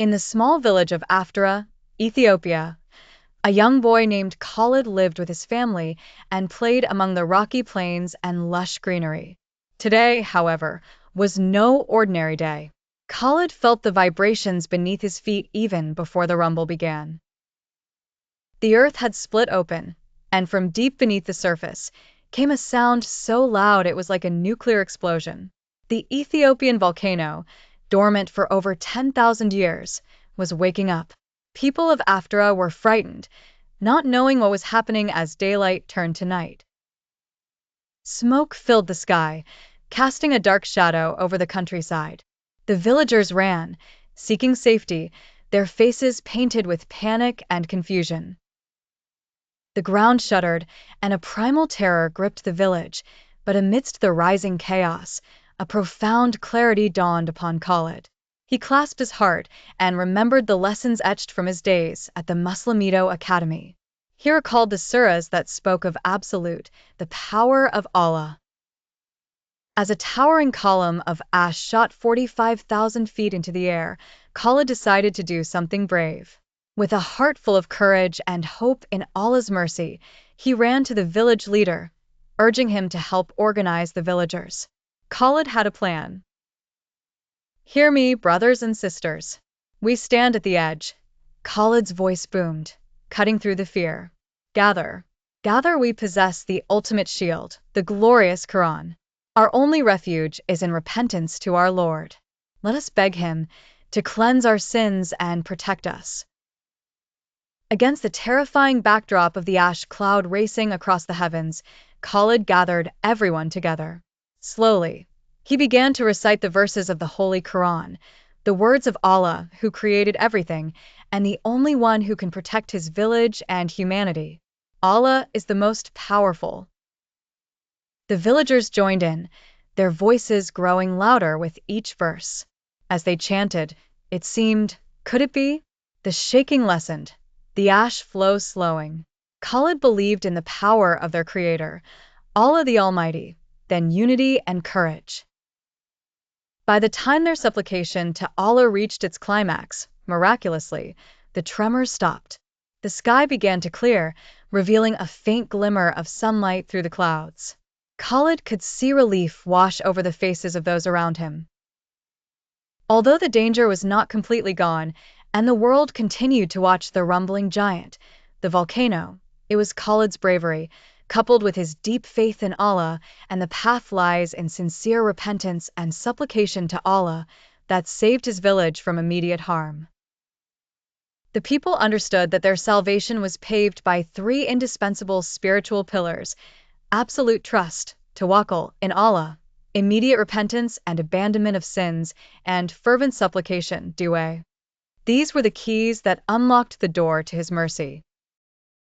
In the small village of Aftara, Ethiopia, a young boy named Khalid lived with his family and played among the rocky plains and lush greenery. Today, however, was no ordinary day. Khalid felt the vibrations beneath his feet even before the rumble began. The earth had split open, and from deep beneath the surface came a sound so loud it was like a nuclear explosion. The Ethiopian volcano, dormant for over 10,000 years, was waking up. People of Aftara were frightened, not knowing what was happening as daylight turned to night. Smoke filled the sky, casting a dark shadow over the countryside. The villagers ran, seeking safety, their faces painted with panic and confusion. The ground shuddered, and a primal terror gripped the village, but amidst the rising chaos, a profound clarity dawned upon Khalid. He clasped his heart and remembered the lessons etched from his days at the Muslimito Academy. He recalled the surahs that spoke of Absolute, the power of Allah. As a towering column of ash shot 45,000 feet into the air, Khalid decided to do something brave. With a heart full of courage and hope in Allah's mercy, he ran to the village leader, urging him to help organize the villagers. Khalid had a plan. "Hear me, brothers and sisters. We stand at the edge." Khalid's voice boomed, cutting through the fear. "Gather. Gather, we possess the ultimate shield, the glorious Quran. Our only refuge is in repentance to our Lord. Let us beg Him to cleanse our sins and protect us." Against the terrifying backdrop of the ash cloud racing across the heavens, Khalid gathered everyone together. Slowly, he began to recite the verses of the Holy Quran, the words of Allah who created everything and the only one who can protect his village and humanity. Allah is the most powerful. The villagers joined in, their voices growing louder with each verse. As they chanted, it seemed, could it be? The shaking lessened, the ash flow slowing. Khalid believed in the power of their Creator, Allah the Almighty, then unity and courage. By the time their supplication to Allah reached its climax, miraculously, the tremors stopped. The sky began to clear, revealing a faint glimmer of sunlight through the clouds. Khalid could see relief wash over the faces of those around him. Although the danger was not completely gone, and the world continued to watch the rumbling giant, the volcano, it was Khalid's bravery, coupled with his deep faith in Allah, and the path lies in sincere repentance and supplication to Allah, that saved his village from immediate harm. The people understood that their salvation was paved by three indispensable spiritual pillars: absolute trust, tawakkul, in Allah, immediate repentance and abandonment of sins, and fervent supplication, dua. These were the keys that unlocked the door to His mercy.